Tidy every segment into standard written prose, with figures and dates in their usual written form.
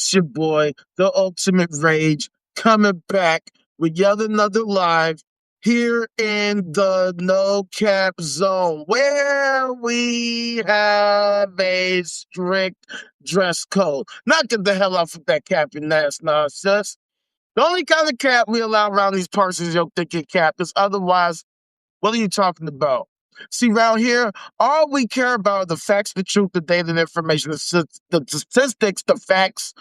It's your boy, the Ultimate Rage, coming back with yet another live here in the No Cap Zone, where we have a strict dress code. Not get the hell off with that capping ass nonsense. The only kind of cap we allow around these parts is your thicket cap, because otherwise, what are you talking about? See, around here, all we care about are the facts, the truth, the data, the information, the statistics, the facts,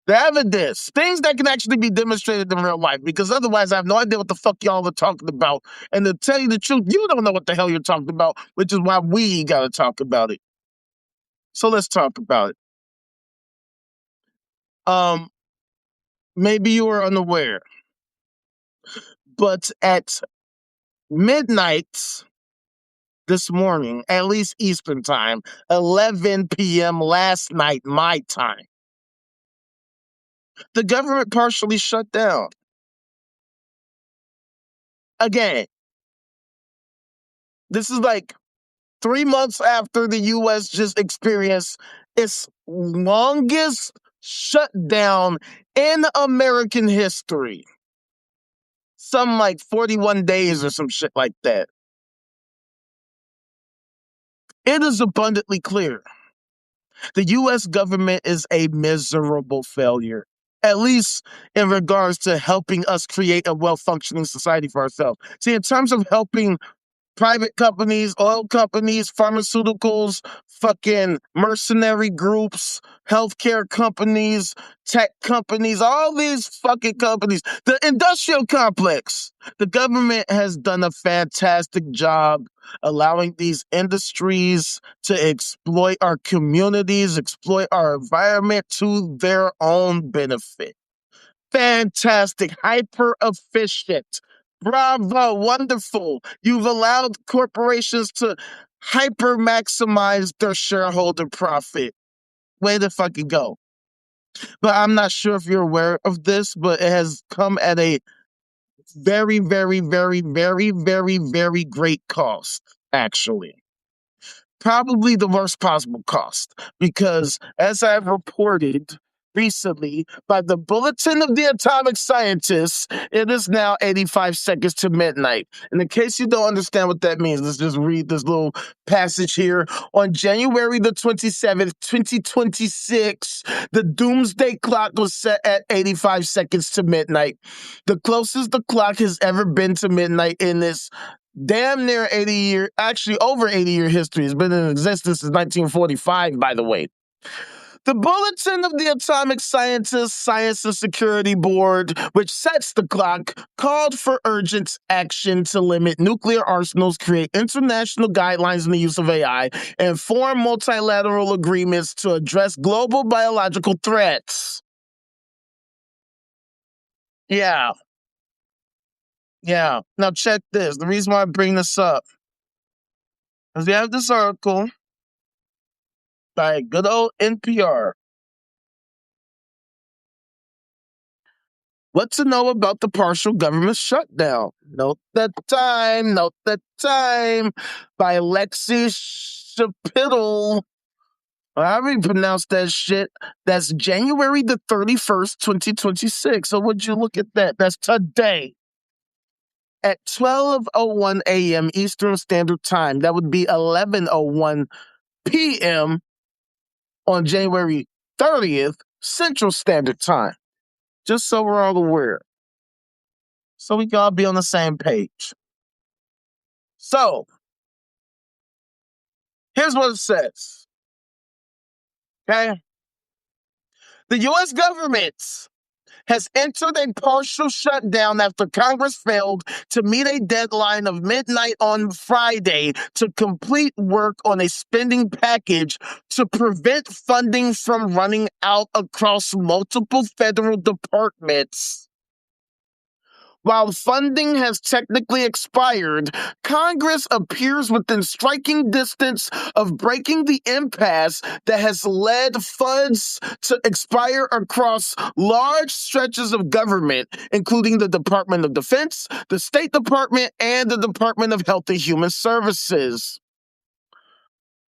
the evidence, things that can actually be demonstrated in real life, because otherwise I have no idea what the fuck y'all are talking about. And to tell you the truth, you don't know what the hell you're talking about, which is why we gotta talk about it. So let's talk about it. Maybe you are unaware, but at midnight this morning, at least Eastern time, 11 p.m. last night, my time, the government partially shut down. Again, this is like 3 months after the U.S. just experienced its longest shutdown in American history. Some like 41 days or some shit like that. It is abundantly clear the U.S. government is a miserable failure, at least in regards to helping us create a well-functioning society for ourselves. See, in terms of helping private companies, oil companies, pharmaceuticals, fucking mercenary groups, healthcare companies, tech companies, all these fucking companies, the industrial complex. The government has done a fantastic job allowing these industries to exploit our communities, exploit our environment to their own benefit. Fantastic, hyper efficient. Bravo, wonderful. You've allowed corporations to hyper maximize their shareholder profit. Way to fucking go. But I'm not sure if you're aware of this, but it has come at a very, very, very, very, very, very great cost, actually. Probably the worst possible cost, because as I've reported recently by the Bulletin of the Atomic Scientists, it is now 85 seconds to midnight. And in case you don't understand what that means, let's just read this little passage here. On January the 27th, 2026, the doomsday clock was set at 85 seconds to midnight. The closest the clock has ever been to midnight in this damn near 80-year, actually over 80-year history. It's been in existence since 1945, by the way. The Bulletin of the Atomic Scientists Science and Security Board, which sets the clock, called for urgent action to limit nuclear arsenals, create international guidelines in the use of AI, and form multilateral agreements to address global biological threats. Yeah. Now check this. The reason why I bring this up is we have this article by good old NPR. What to know about the partial government shutdown? Note the time by Lexi Shapittle. However you pronounce that shit. That's January the 31st, 2026. So would you look at that? That's today. At 12:01 a.m. Eastern Standard Time. That would be 11:01 p.m. on January 30th, Central Standard Time. Just so we're all aware. So we can all be on the same page. So, here's what it says. Okay? The U.S. government has entered a partial shutdown after Congress failed to meet a deadline of midnight on Friday to complete work on a spending package to prevent funding from running out across multiple federal departments. While funding has technically expired, Congress appears within striking distance of breaking the impasse that has led funds to expire across large stretches of government, including the Department of Defense, the State Department, and the Department of Health and Human Services.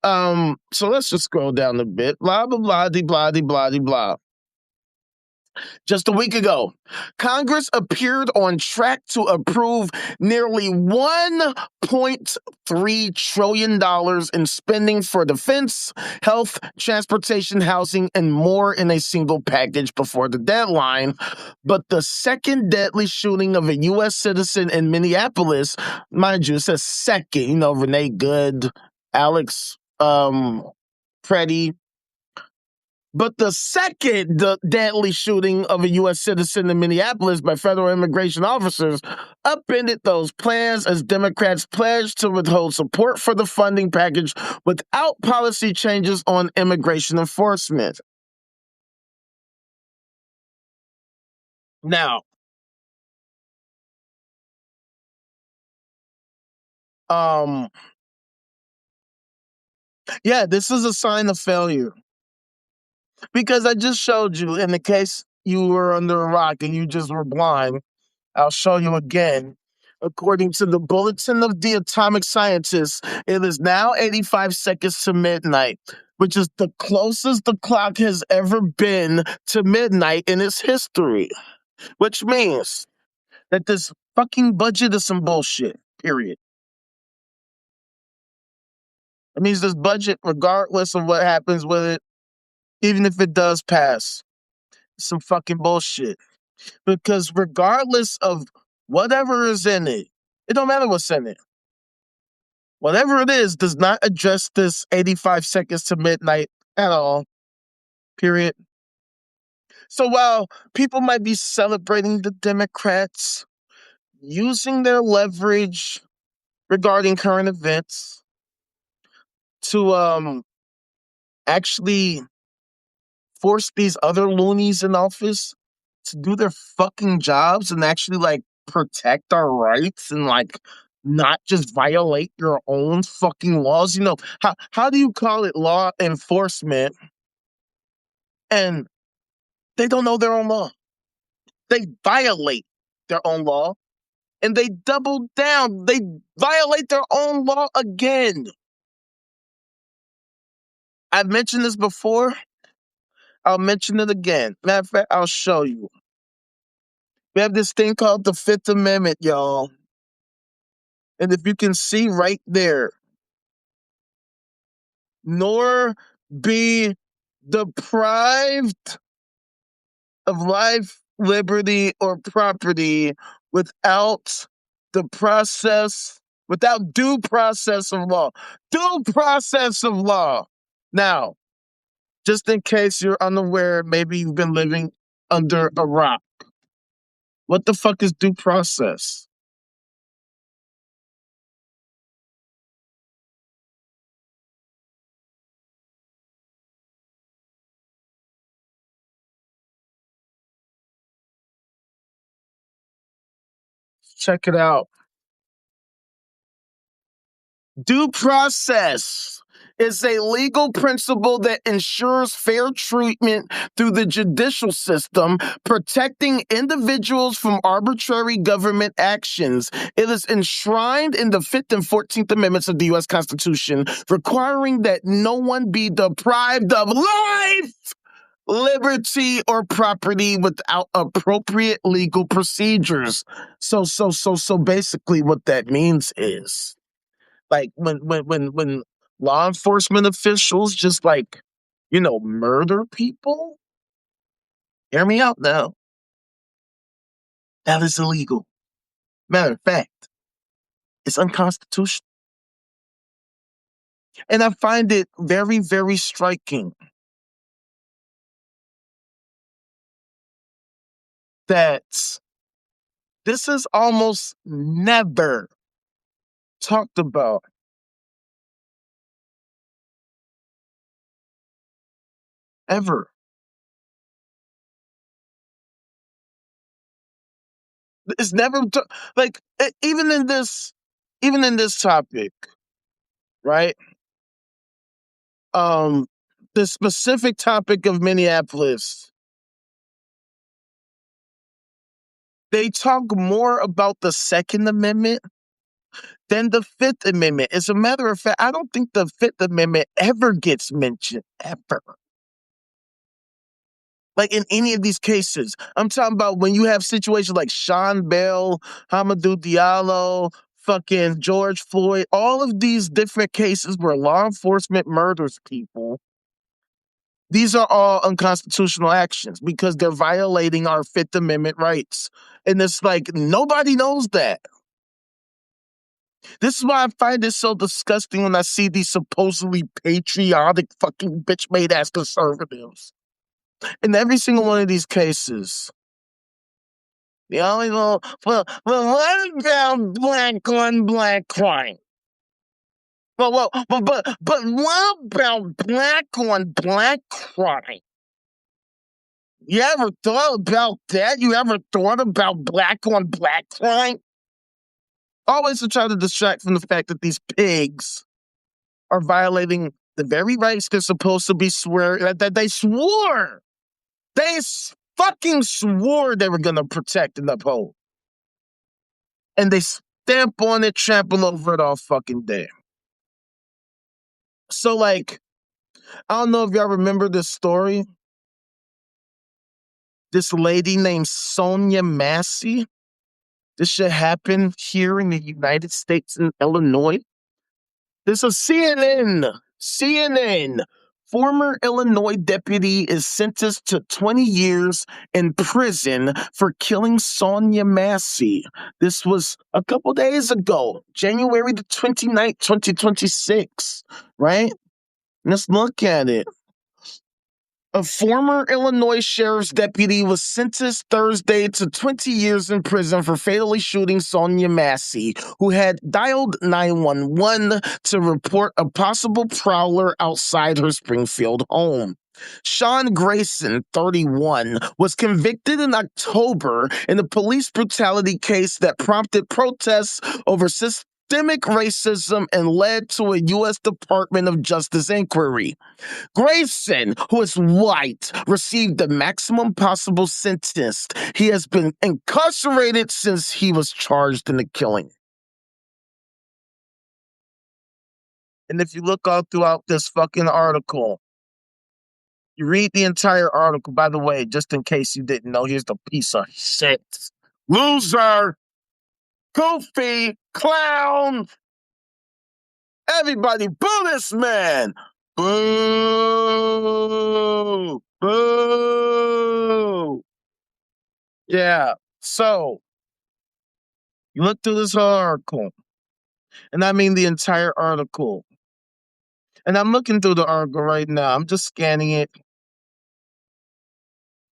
So let's just scroll down a bit. Blah, blah, blah, blah, blah, blah, blah. Just a week ago, Congress appeared on track to approve nearly $1.3 trillion in spending for defense, health, transportation, housing, and more in a single package before the deadline. But the second deadly shooting of a U.S. citizen in Minneapolis, mind you, it says second, Renee Good, Alex Preddy, but the second deadly shooting of a U.S. citizen in Minneapolis by federal immigration officers upended those plans as Democrats pledged to withhold support for the funding package without policy changes on immigration enforcement. Now, yeah, this is a sign of failure. Because I just showed you, in the case you were under a rock and you just were blind, I'll show you again. According to the Bulletin of the Atomic Scientists, it is now 85 seconds to midnight, which is the closest the clock has ever been to midnight in its history. Which means that this fucking budget is some bullshit, period. It means this budget, regardless of what happens with it, even if it does pass, is some fucking bullshit. Because regardless of whatever is in it, it don't matter what's in it. Whatever it is does not address this 85 seconds to midnight at all, period. So while people might be celebrating the Democrats using their leverage regarding current events to actually force these other loonies in office to do their fucking jobs and actually protect our rights and not just violate your own fucking laws. How do you call it law enforcement and they don't know their own law? They violate their own law and they double down. They violate their own law again. I've mentioned this before. I'll mention it again. Matter of fact, I'll show you. We have this thing called the Fifth Amendment, y'all. And if you can see right there, nor be deprived of life, liberty, or property without without due process of law. Due process of law. Now, just in case you're unaware, maybe you've been living under a rock. What the fuck is due process? Check it out. Due process is a legal principle that ensures fair treatment through the judicial system, protecting individuals from arbitrary government actions. It is enshrined in the 5th and 14th Amendments of the U.S. Constitution, requiring that no one be deprived of life, liberty, or property without appropriate legal procedures. So basically what that means is, when law enforcement officials just murder people, hear me out now, that is illegal. Matter of fact, it's unconstitutional. And I find it very, very striking that this is almost never talked about. Ever. It's never even in this topic, right? The specific topic of Minneapolis, they talk more about the Second Amendment than the Fifth Amendment. As a matter of fact, I don't think the Fifth Amendment ever gets mentioned, ever. Like in any of these cases, I'm talking about when you have situations like Sean Bell, Hamadou Diallo, fucking George Floyd, all of these different cases where law enforcement murders people. These are all unconstitutional actions because they're violating our Fifth Amendment rights. And it's like nobody knows that. This is why I find it so disgusting when I see these supposedly patriotic fucking bitch made ass conservatives. In every single one of these cases, the only what about black on black crime? But what about black on black crime? You ever thought about that? You ever thought about black on black crime? Always to try to distract from the fact that these pigs are violating the very rights they're supposed to be that they swore. They fucking swore they were gonna protect and uphold. And they stamp on it, trample over it all fucking day. So, like, I don't know if y'all remember this story. This lady named Sonia Massey. This shit happened here in the United States in Illinois. This is CNN. CNN. Former Illinois deputy is sentenced to 20 years in prison for killing Sonia Massey. This was a couple days ago, January the 29th, 2026, right? Let's look at it. A former Illinois sheriff's deputy was sentenced Thursday to 20 years in prison for fatally shooting Sonia Massey, who had dialed 911 to report a possible prowler outside her Springfield home. Sean Grayson, 31, was convicted in October in a police brutality case that prompted protests over systemic racism and led to a U.S. Department of Justice inquiry. Grayson, who is white, received the maximum possible sentence. He has been incarcerated since he was charged in the killing. And if you look all throughout this fucking article, you read the entire article. By the way, just in case you didn't know, here's the piece of shit. Loser! Goofy! Clown! Everybody boo this man! Boo! Boo! Yeah, so you look through this whole article, and I mean the entire article. And I'm looking through the article right now. I'm just scanning it.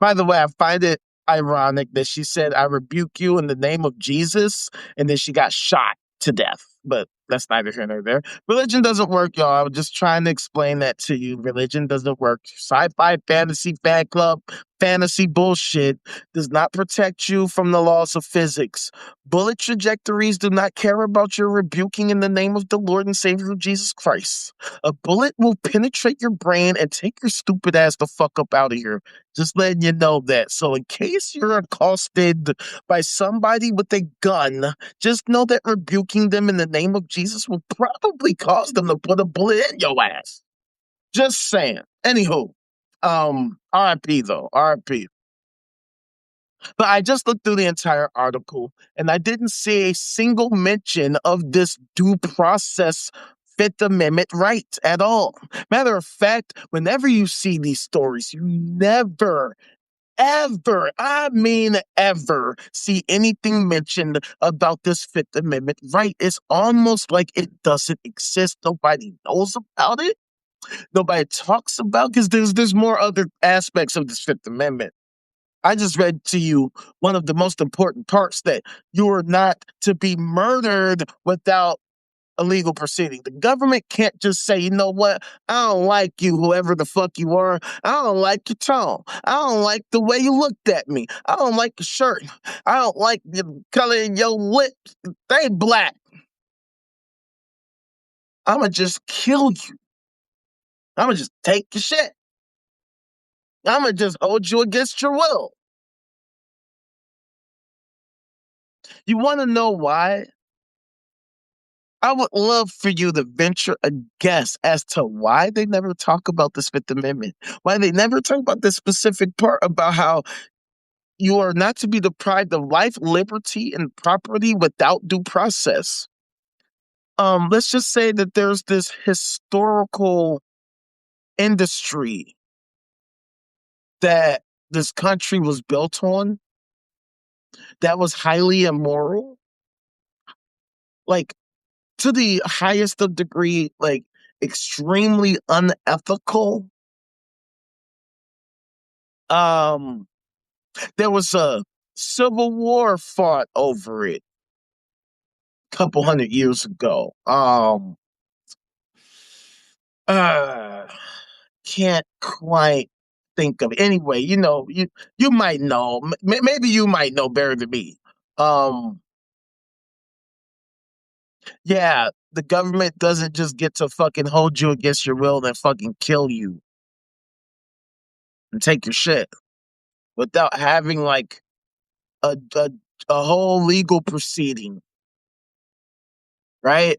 By the way, I find it ironic that she said, I rebuke you in the name of Jesus, and then she got shot to death. But that's neither here nor there. Religion doesn't work, y'all. I was just trying to explain that to you. Religion doesn't work. Sci-fi, fantasy, fan club, fantasy bullshit does not protect you from the laws of physics. Bullet trajectories do not care about your rebuking in the name of the Lord and Savior Jesus Christ. A bullet will penetrate your brain and take your stupid ass the fuck up out of here. Just letting you know that. So in case you're accosted by somebody with a gun, just know that rebuking them in the name of Jesus will probably cause them to put a bullet in your ass. Just saying. Anywho, RIP though, RIP. But I just looked through the entire article and I didn't see a single mention of this due process Fifth Amendment right at all. Matter of fact, whenever you see these stories, you never, ever, I mean ever, see anything mentioned about this Fifth Amendment right. It's almost like it doesn't exist. Nobody knows about it. Nobody talks about because there's more other aspects of this Fifth Amendment. I just read to you one of the most important parts that you are not to be murdered without a legal proceeding. The government can't just say, you know what, I don't like you, whoever the fuck you are. I don't like your tone. I don't like the way you looked at me. I don't like your shirt. I don't like the color of your lips. They black. I'ma just kill you. I'ma just take your shit. I'ma just hold you against your will. You want to know why? I would love for you to venture a guess as to why they never talk about this Fifth Amendment, why they never talk about this specific part about how you are not to be deprived of life, liberty, and property without due process. Let's just say that there's this historical industry that this country was built on that was highly immoral, like to the highest of degree, like extremely unethical. Um, there was a civil war fought over it a couple hundred years ago. Uh, can't quite think of it. Anyway, you might know. Maybe you might know better than me. Um, yeah, the government doesn't just get to fucking hold you against your will and fucking kill you and take your shit without having like a a, a whole legal proceeding, right?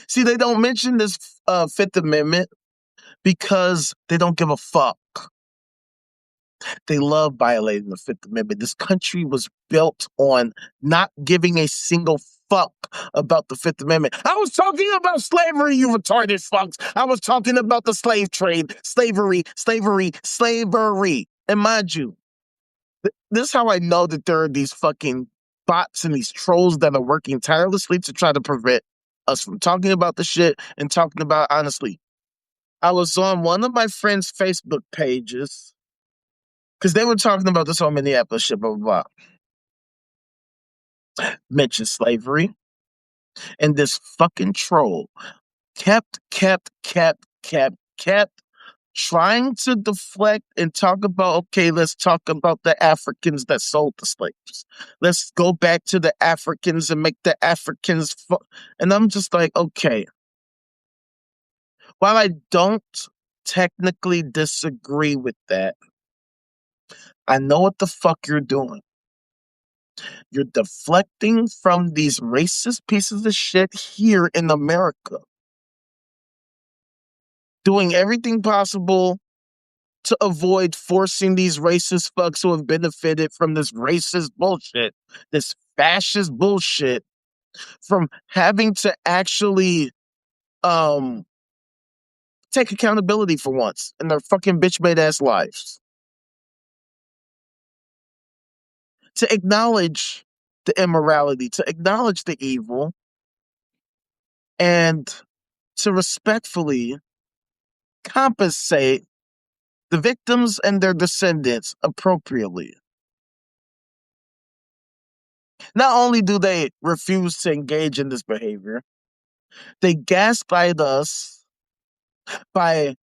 See, they don't mention this Fifth Amendment because they don't give a fuck. They love violating the Fifth Amendment. This country was built on not giving a single fuck about the Fifth Amendment. I was talking about slavery, you retarded fucks. I was talking about the slave trade, slavery. And mind you, this is how I know that there are these fucking bots and these trolls that are working tirelessly to try to prevent us from talking about the shit and talking about it honestly. I was on one of my friends' Facebook pages because they were talking about this whole Minneapolis shit, blah, blah, blah. Mentioned slavery. And this fucking troll kept trying to deflect and talk about, okay, let's talk about the Africans that sold the slaves. Let's go back to the Africans and make the Africans. And I'm just like, okay, while I don't technically disagree with that, I know what the fuck you're doing. You're deflecting from these racist pieces of shit here in America, doing everything possible to avoid forcing these racist fucks who have benefited from this racist bullshit, this fascist bullshit, from having to actually um take accountability for once in their fucking bitch made ass lives. To acknowledge the immorality, to acknowledge the evil, and to respectfully compensate the victims and their descendants appropriately. Not only do they refuse to engage in this behavior, they gaslight us by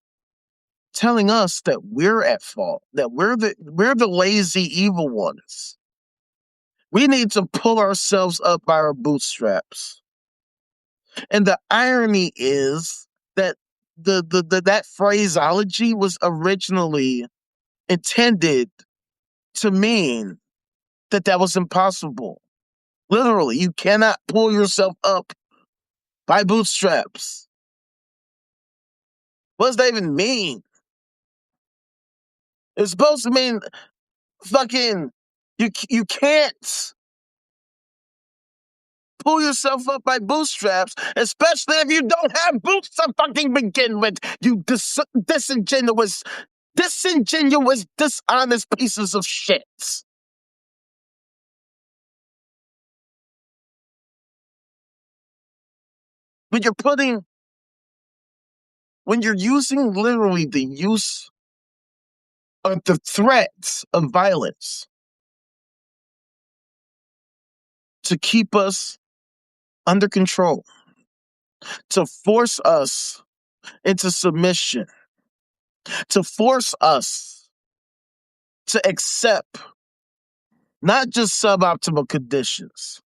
telling us that we're at fault, that we're the lazy evil ones. We need to pull ourselves up by our bootstraps. And the irony is that that phraseology was originally intended to mean that was impossible. Literally, you cannot pull yourself up by bootstraps. What does that even mean? It's supposed to mean fucking you can't pull yourself up by bootstraps, especially if you don't have boots to fucking begin with. You disingenuous, dishonest pieces of shit. When you're putting, when you're using literally the use of the threats of violence to keep us under control, to force us into submission, to force us to accept not just suboptimal conditions,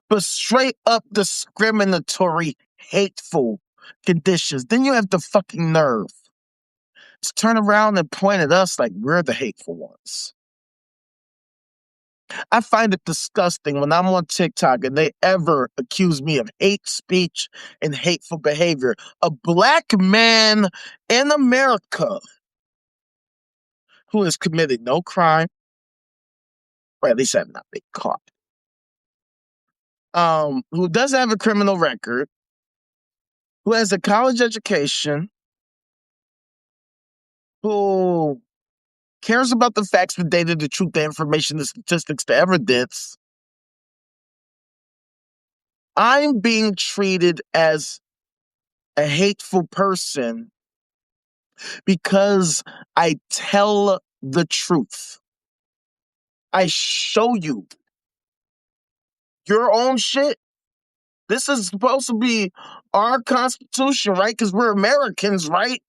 but straight up discriminatory, hateful conditions. Then you have the fucking nerve to turn around and point at us like we're the hateful ones. I find it disgusting when I'm on TikTok and they ever accuse me of hate speech and hateful behavior. A black man in America who has committed no crime, or at least have not been caught, who doesn't have a criminal record, who has a college education, who cares about the facts, the data, the truth, the information, the statistics, the evidence. I'm being treated as a hateful person because I tell the truth. I show you your own shit. This is supposed to be our Constitution, right? Because we're Americans, right?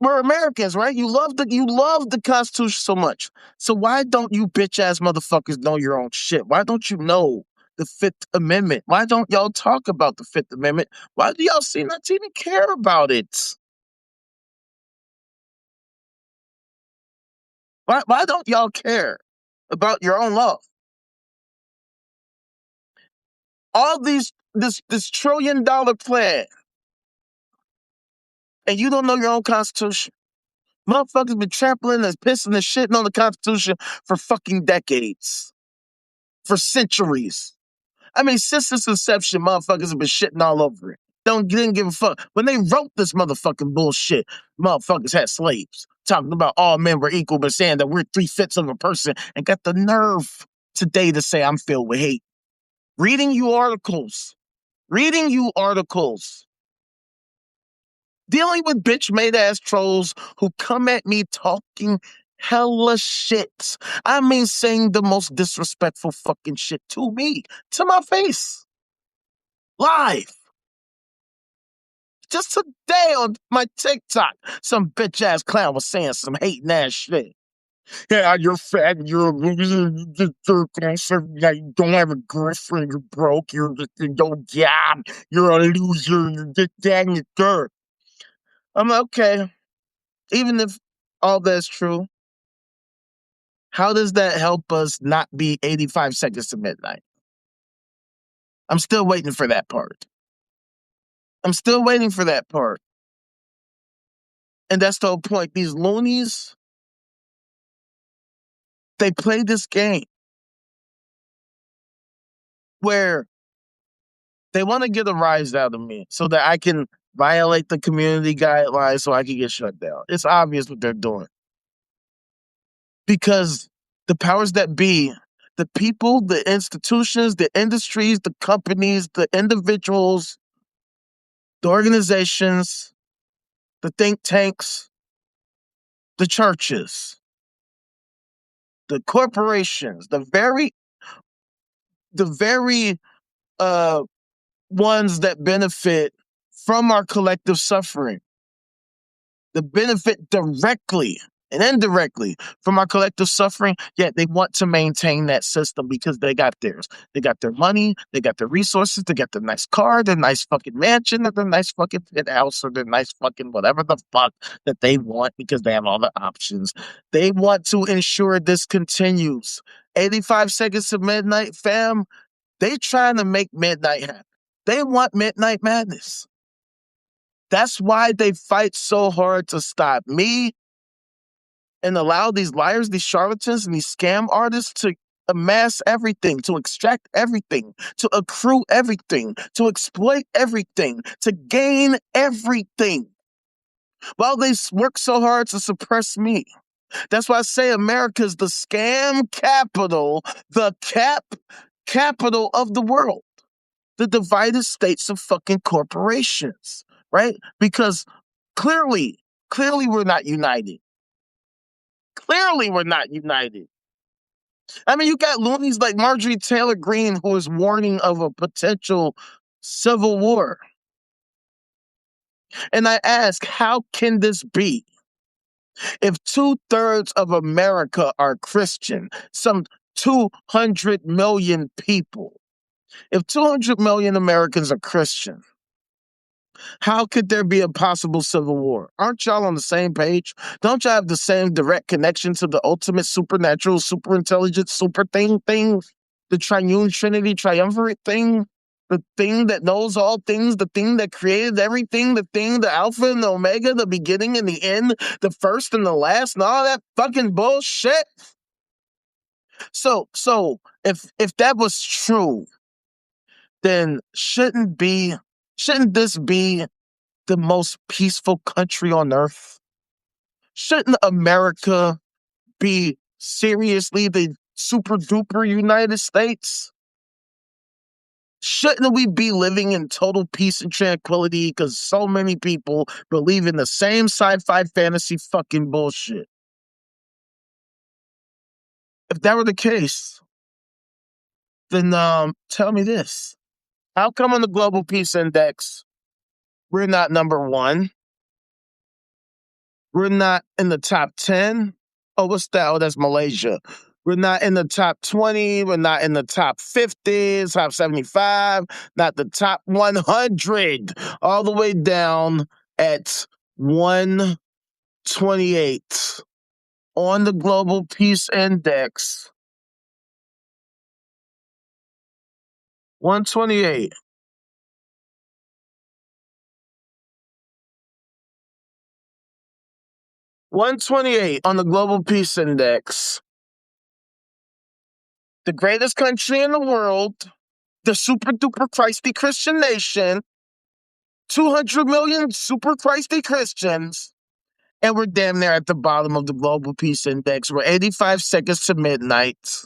We're Americans, right? You love the Constitution so much. So why don't you bitch ass motherfuckers know your own shit? Why don't you know the Fifth Amendment? Why don't y'all talk about the Fifth Amendment? Why do y'all seem not to even care about it? Why don't y'all care about your own law? All this $1 trillion plan, and you don't know your own Constitution. Motherfuckers been trampling and pissing and shitting on the Constitution for fucking decades, for centuries. I mean, since its inception, motherfuckers have been shitting all over it. Didn't give a fuck. When they wrote this motherfucking bullshit, motherfuckers had slaves talking about all men were equal, but saying that we're 3/5 of a person, and got the nerve today to say I'm filled with hate. Reading you articles, dealing with bitch made ass trolls who come at me talking hella shit. I mean, saying the most disrespectful fucking shit to me, to my face, live. Just today on my TikTok, some bitch ass clown was saying some hating ass shit. Yeah, you're fat, you're a loser, you don't have a girlfriend, you're broke, you don't job, you're a loser, you're this, that, and the third. I'm like, okay, even if all that's true, how does that help us not be 85 seconds to midnight? I'm still waiting for that part. I'm still waiting for that part. And that's the whole point. These loonies, they play this game where they want to get a rise out of me so that I can violate the community guidelines so I can get shut down. It's obvious what they're doing. Because the powers that be, the people, the institutions, the industries, the companies, the individuals, the organizations, the think tanks, the churches, the corporations, the very ones that benefit from our collective suffering, that benefit directly and indirectly from our collective suffering, yet they want to maintain that system because they got theirs. They got their money, they got their resources, they got their nice car, their nice fucking mansion, or their nice fucking penthouse, or their nice fucking whatever the fuck that they want because they have all the options. They want to ensure this continues. 85 seconds to midnight, fam, they trying to make midnight happen. They want midnight madness. That's why they fight so hard to stop me and allow these liars, these charlatans, and these scam artists to amass everything, to extract everything, to accrue everything, to exploit everything, to gain everything, while they work so hard to suppress me. That's why I say America's the scam capital, the capital of the world, the divided states of fucking corporations, right? Because clearly we're not united. Clearly we're not united. I mean, you got loonies like Marjorie Taylor Greene, who is warning of a potential civil war. And I ask, how can this be? If 2/3 of America are Christian, some 200 million people, if 200 million Americans are Christian, How could there be a possible civil war? Aren't y'all on the same page? Don't y'all have the same direct connection to the ultimate supernatural, super intelligent, super thing? The triune trinity, triumvirate thing? The thing that knows all things, the thing that created everything, the thing, the alpha and the omega, the beginning and the end, the first and the last, and all that fucking bullshit? So if that was true, then shouldn't this be the most peaceful country on earth? Shouldn't America be seriously the super duper United States? Shouldn't we be living in total peace and tranquility because so many people believe in the same sci-fi fantasy fucking bullshit? If that were the case, then tell me this. How come on the Global Peace Index, we're not number one? We're not in the top 10. Oh, what's that? Oh, that's Malaysia. We're not in the top 20. We're not in the top 50, top 75, not the top 100, all the way down at 128 on the Global Peace Index. 128. On the Global Peace Index. The greatest country in the world, the super duper Christy Christian nation, 200 million super Christy Christians, and we're damn near at the bottom of the Global Peace Index. We're 85 seconds to midnight.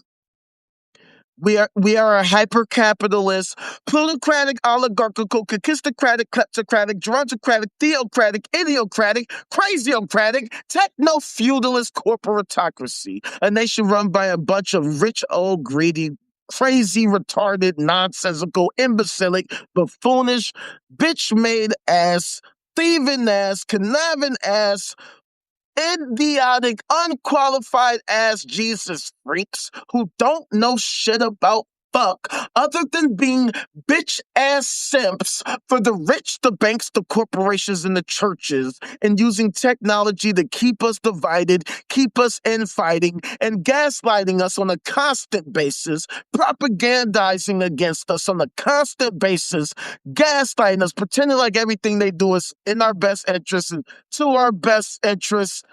We are a hyper-capitalist, plutocratic, oligarchical, kakistocratic, kleptocratic, gerontocratic, theocratic, idiocratic, craziocratic, techno-feudalist corporatocracy. A nation run by a bunch of rich, old, greedy, crazy, retarded, nonsensical, imbecilic, buffoonish, bitch-made ass, thieving ass, conniving ass, idiotic, unqualified ass Jesus freaks who don't know shit about fuck other than being bitch ass simps for the rich, the banks, the corporations, and the churches, and using technology to keep us divided, keep us infighting, and gaslighting us on a constant basis, propagandizing against us on a constant basis, gaslighting us, pretending like everything they do is in our best interest and to our best interest,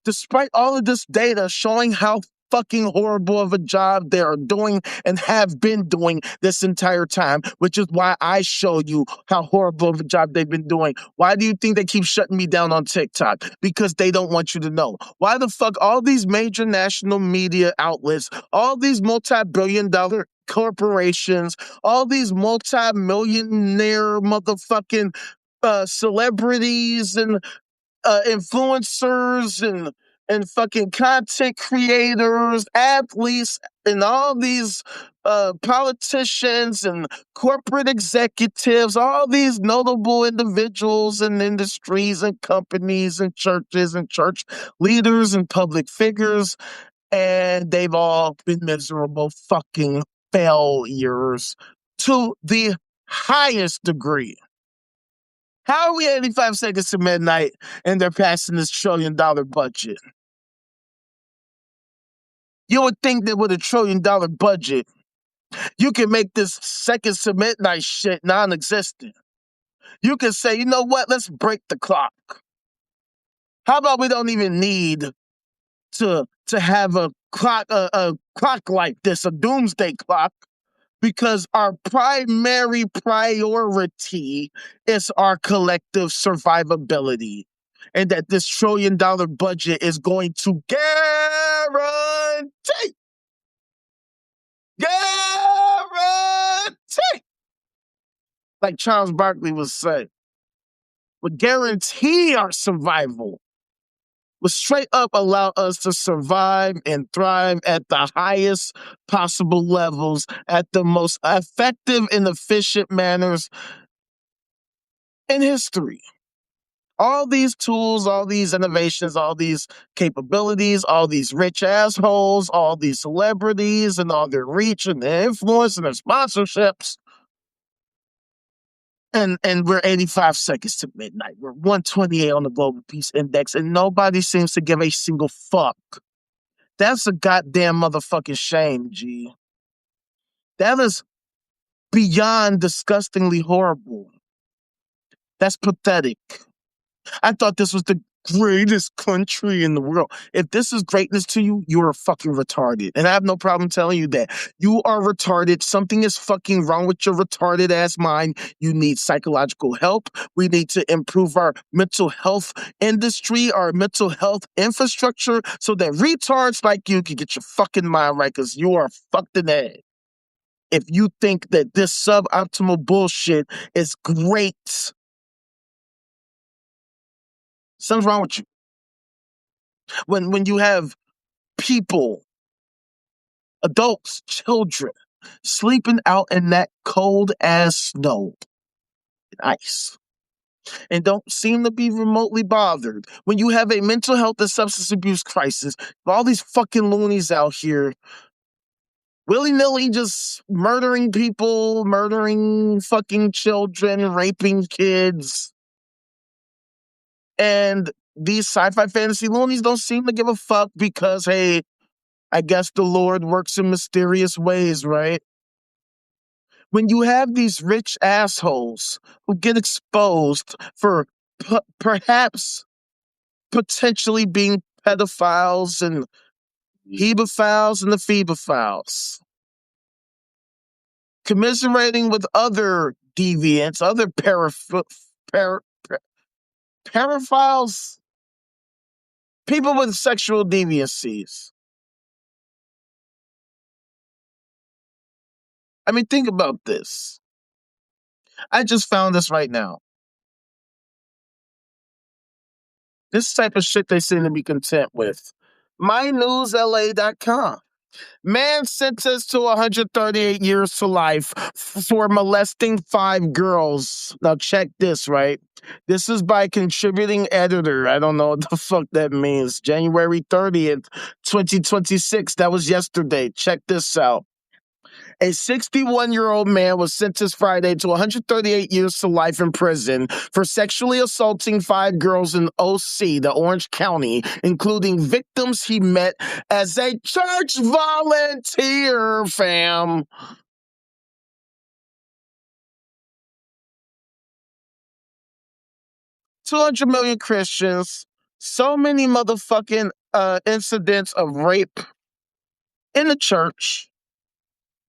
despite all of this data showing how fucking horrible of a job they are doing and have been doing this entire time, which is why I show you how horrible of a job they've been doing. Why do you think they keep shutting me down on TikTok? Because they don't want you to know. Why the fuck all these major national media outlets, all these multi-billion-dollar corporations, all these multi-millionaire motherfucking celebrities and influencers and fucking content creators, athletes, and all these politicians and corporate executives, all these notable individuals and industries and companies and churches and church leaders and public figures, and they've all been miserable fucking failures to the highest degree. How are we 85 seconds to midnight and they're passing this $1 trillion budget? You would think that with a $1 trillion budget, you can make this seconds to midnight shit non-existent. You can say, you know what, let's break the clock. How about we don't even need to have a clock like this, a doomsday clock, because our primary priority is our collective survivability. And that this $1 trillion budget is going to guarantee, like Charles Barkley would say, would guarantee our survival, would straight up allow us to survive and thrive at the highest possible levels, at the most effective and efficient manners in history. All these tools, all these innovations, all these capabilities, all these rich assholes, all these celebrities and all their reach and their influence and their sponsorships, And we're 85 seconds to midnight. We're 128 on the Global Peace Index, and nobody seems to give a single fuck. That's a goddamn motherfucking shame, G. That is beyond disgustingly horrible. That's pathetic. I thought this was the greatest country in the world. If this is greatness to you, you're fucking retarded. And I have no problem telling you that. You are retarded. Something is fucking wrong with your retarded ass mind. You need psychological help. We need to improve our mental health industry, our mental health infrastructure, so that retards like you can get your fucking mind right, because you are fucked in the head. If you think that this suboptimal bullshit is great, something's wrong with you. When you have people, adults, children, sleeping out in that cold ass snow and ice and don't seem to be remotely bothered. When you have a mental health and substance abuse crisis, all these fucking loonies out here willy-nilly just murdering people, murdering fucking children, raping kids. And these sci-fi fantasy loonies don't seem to give a fuck because, hey, I guess the Lord works in mysterious ways, right? When you have these rich assholes who get exposed for perhaps potentially being pedophiles and hebophiles and the phebophiles, commiserating with other deviants, other paraphiles, people with sexual deviancies. I mean, think about this. I just found this right now. This type of shit they seem to be content with. MyNewsLA.com. Man sentenced to 138 years to life for molesting 5 girls. Now check this, right? This is by contributing editor. I don't know what the fuck that means. January 30th, 2026. That was yesterday. Check this out. A 61-year-old man was sentenced Friday to 138 years to life in prison for sexually assaulting 5 girls in OC, the Orange County, including victims he met as a church volunteer, fam. $200 million Christians, so many motherfucking incidents of rape in the church.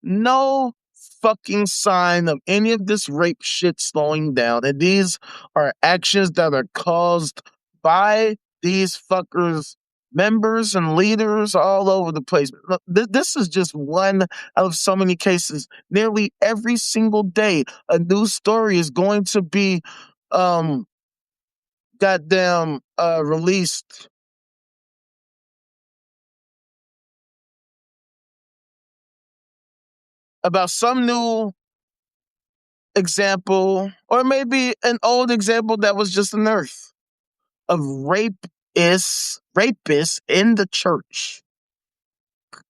No fucking sign of any of this rape shit slowing down. And these are actions that are caused by these fuckers, members and leaders all over the place. Look, this is just one out of so many cases. Nearly every single day, a new story is going to be released about some new example, or maybe an old example that was just unearthed, of rapists in the church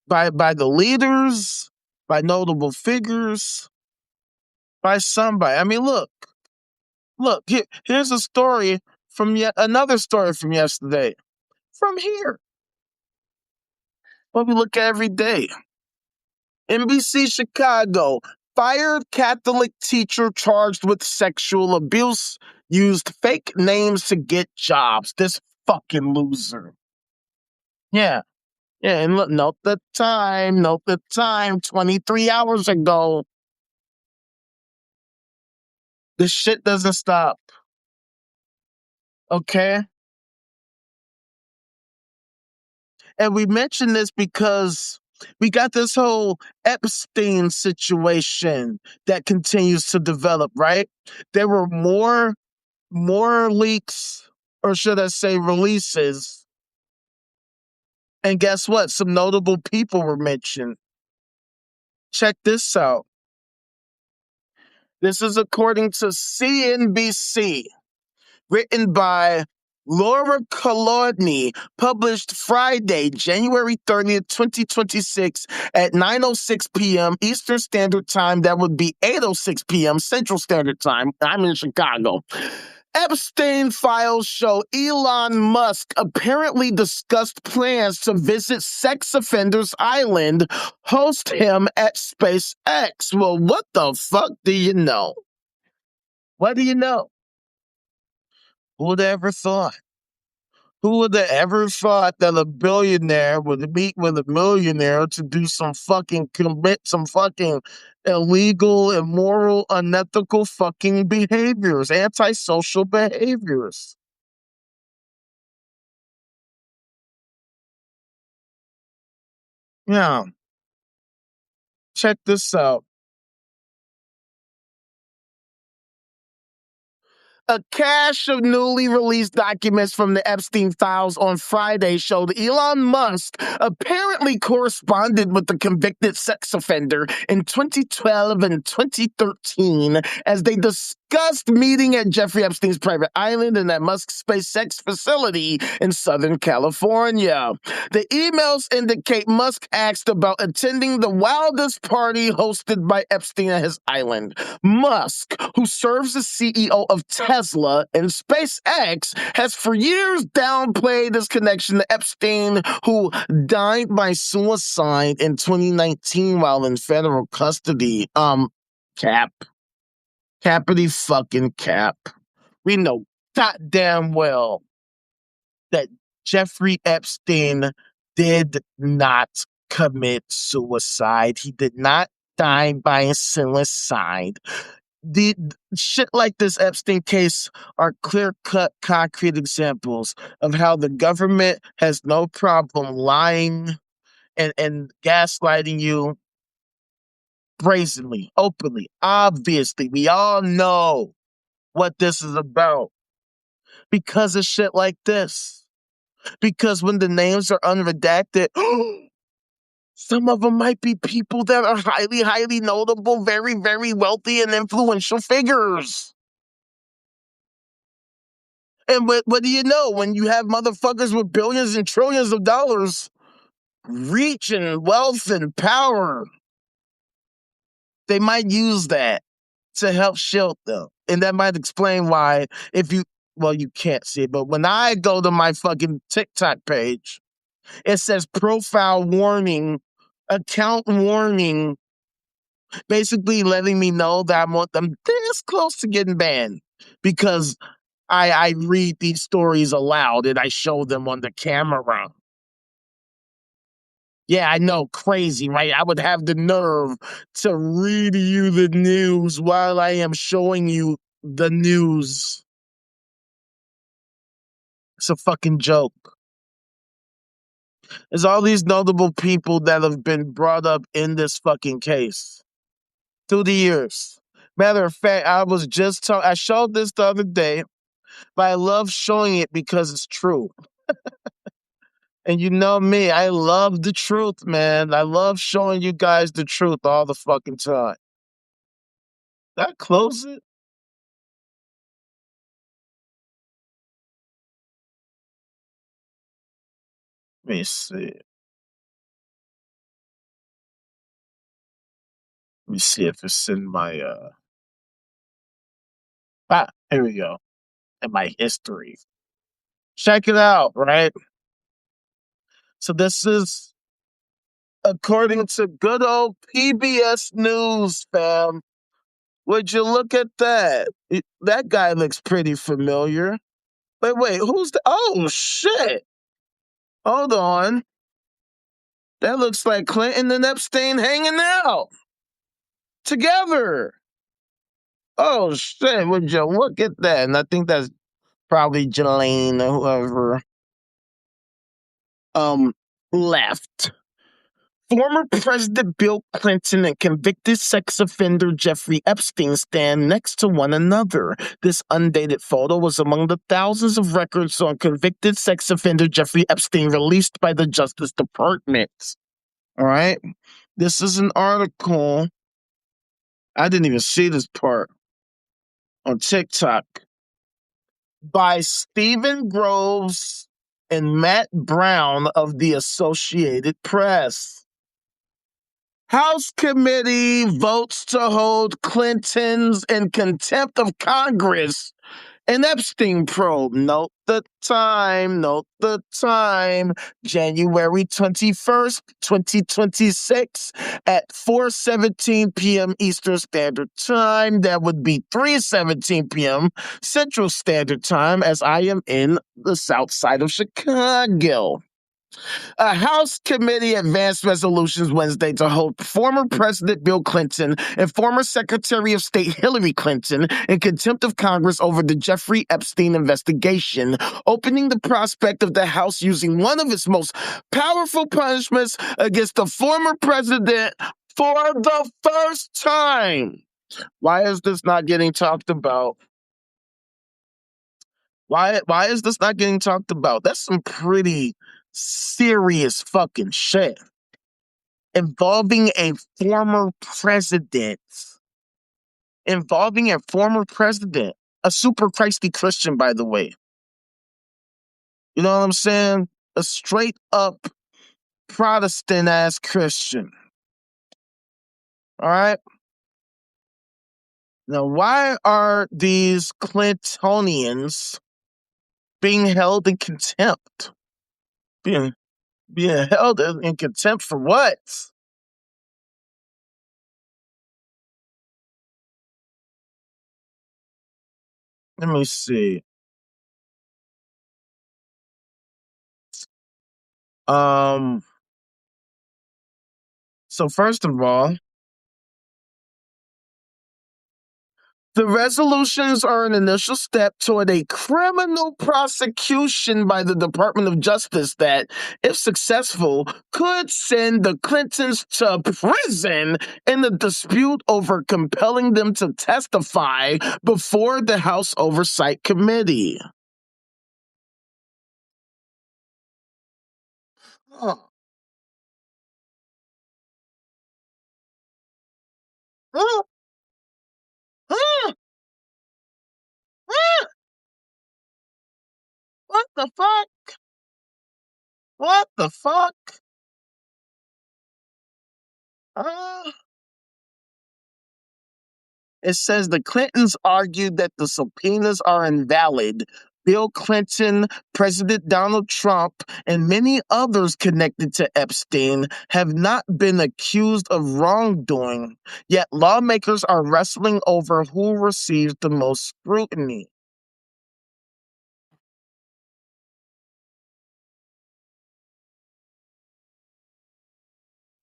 by the leaders, by notable figures, by somebody. I mean, look, here's a story from yet another story from yesterday, from here, what we look at every day. NBC Chicago, fired Catholic teacher charged with sexual abuse, used fake names to get jobs. This fucking loser. Yeah. Yeah, and look, note the time, 23 hours ago. This shit doesn't stop. Okay? And we mention this because we got this whole Epstein situation that continues to develop, right? There were more leaks, or should I say releases. And guess what? Some notable people were mentioned. Check this out. This is according to CNBC, written by Laura Kolodny published Friday, January 30th, 2026 at 9:06 p.m. Eastern Standard Time. That would be 8:06 p.m. Central Standard Time. I'm in Chicago. Epstein files show Elon Musk apparently discussed plans to visit sex offenders island, host him at SpaceX. Well, what the fuck do you know? What do you know? Who would have ever thought? Who would have ever thought that a billionaire would meet with a millionaire to do commit some fucking illegal, immoral, unethical fucking behaviors, antisocial behaviors? Yeah, check this out. A cache of newly released documents from the Epstein files on Friday showed Elon Musk apparently corresponded with the convicted sex offender in 2012 and 2013 as they discussed meeting at Jeffrey Epstein's private island and at Musk's SpaceX facility in Southern California. The emails indicate Musk asked about attending the wildest party hosted by Epstein at his island. Musk, who serves as CEO of Tesla and SpaceX, has for years downplayed his connection to Epstein, who died by suicide in 2019 while in federal custody. Cap. Cappity fucking cap. We know goddamn well that Jeffrey Epstein did not commit suicide. He did not die by suicide. The shit like this Epstein case are clear-cut, concrete examples of how the government has no problem lying and gaslighting you brazenly, openly, obviously. We all know what this is about because of shit like this. Because when the names are unredacted, some of them might be people that are highly, highly notable, very, very wealthy and influential figures. And what do you know? When you have motherfuckers with billions and trillions of dollars, reach and wealth and power, they might use that to help shield them. And that might explain why, well, you can't see it, but when I go to my fucking TikTok page, it says profile warning, account warning, basically letting me know that I'm this close to getting banned because I read these stories aloud and I show them on the camera. Yeah, I know, crazy, right? I would have the nerve to read you the news while I am showing you the news. It's a fucking joke. There's all these notable people that have been brought up in this fucking case through the years. Matter of fact, I showed this the other day, but I love showing it because it's true. And you know me, I love the truth, man. I love showing you guys the truth all the fucking time. Did I close it? Let me see. Let me see if it's in my here we go. In my history. Check it out, right? So this is according to good old PBS News, fam. Would you look at that? That guy looks pretty familiar. Wait, who's the oh shit. Hold on. That looks like Clinton and Epstein hanging out together. Oh shit, would you look at that? And I think that's probably Jelaine or whoever left. Former President Bill Clinton and convicted sex offender Jeffrey Epstein stand next to one another. This undated photo was among the thousands of records on convicted sex offender Jeffrey Epstein released by the Justice Department. All right. This is an article. I didn't even see this part on TikTok. by Stephen Groves and Matt Brown of the Associated Press. House committee votes to hold Clintons in contempt of Congress. An Epstein probe. Note the time. Note the time. January 21st, 2026 at 4:17 p.m. Eastern Standard Time. That would be 3:17 p.m. Central Standard Time, as I am in the south side of Chicago. A House committee advanced resolutions Wednesday to hold former President Bill Clinton and former Secretary of State Hillary Clinton in contempt of Congress over the Jeffrey Epstein investigation, opening the prospect of the House using one of its most powerful punishments against the former president for the first time. Why is this not getting talked about? Why is this not getting talked about? That's some pretty serious fucking shit involving a former president. Involving a former president. A super Christy Christian, by the way. You know what I'm saying? A straight up Protestant ass Christian. All right? Now, why are these Clintonians being held in contempt? Being held in contempt for what? Let me see. So first of all, the resolutions are an initial step toward a criminal prosecution by the Department of Justice that, if successful, could send the Clintons to prison in the dispute over compelling them to testify before the House Oversight Committee. Huh. Huh? Huh? Huh? What the fuck? What the fuck? Uh, It says the Clintons argued that the subpoenas are invalid. Bill Clinton, President Donald Trump, and many others connected to Epstein have not been accused of wrongdoing, yet lawmakers are wrestling over who receives the most scrutiny.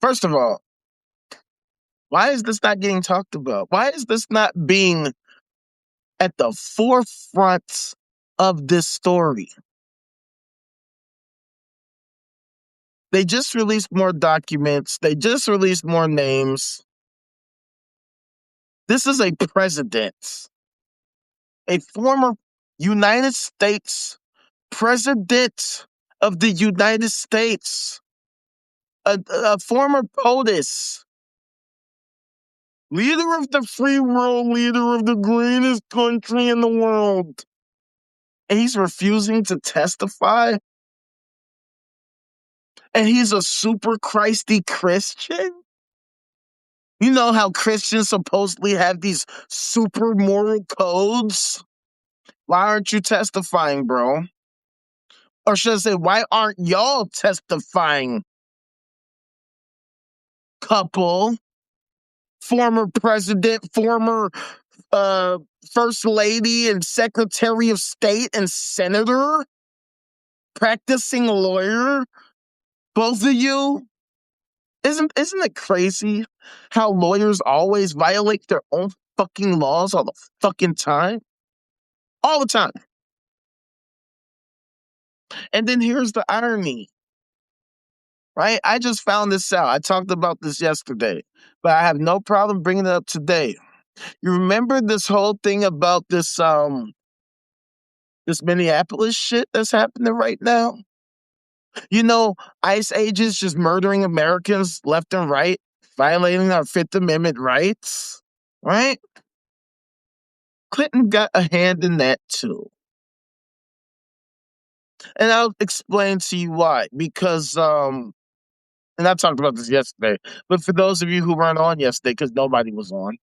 First of all, why is this not getting talked about? Why is this not being at the forefront of this story? They just released more documents. They just released more names. This is a president, a former United States president of the United States, a former POTUS, leader of the free world, leader of the greatest country in the world. And he's refusing to testify. And he's a super Christy Christian. You know how Christians supposedly have these super moral codes? Why aren't you testifying, bro? Or should I say, why aren't y'all testifying? Couple, former president, former first lady and secretary of state and senator, practicing lawyer, both of you. Isn't it crazy how lawyers always violate their own fucking laws all the fucking time? All the time. And then here's the irony, right? I just found this out. I talked about this yesterday, but I have no problem bringing it up today. You remember this whole thing about this Minneapolis shit that's happening right now? You know, ICE agents just murdering Americans left and right, violating our Fifth Amendment rights, right? Clinton got a hand in that too. And I'll explain to you why. Because and I talked about this yesterday, but for those of you who weren't on yesterday, because nobody was on,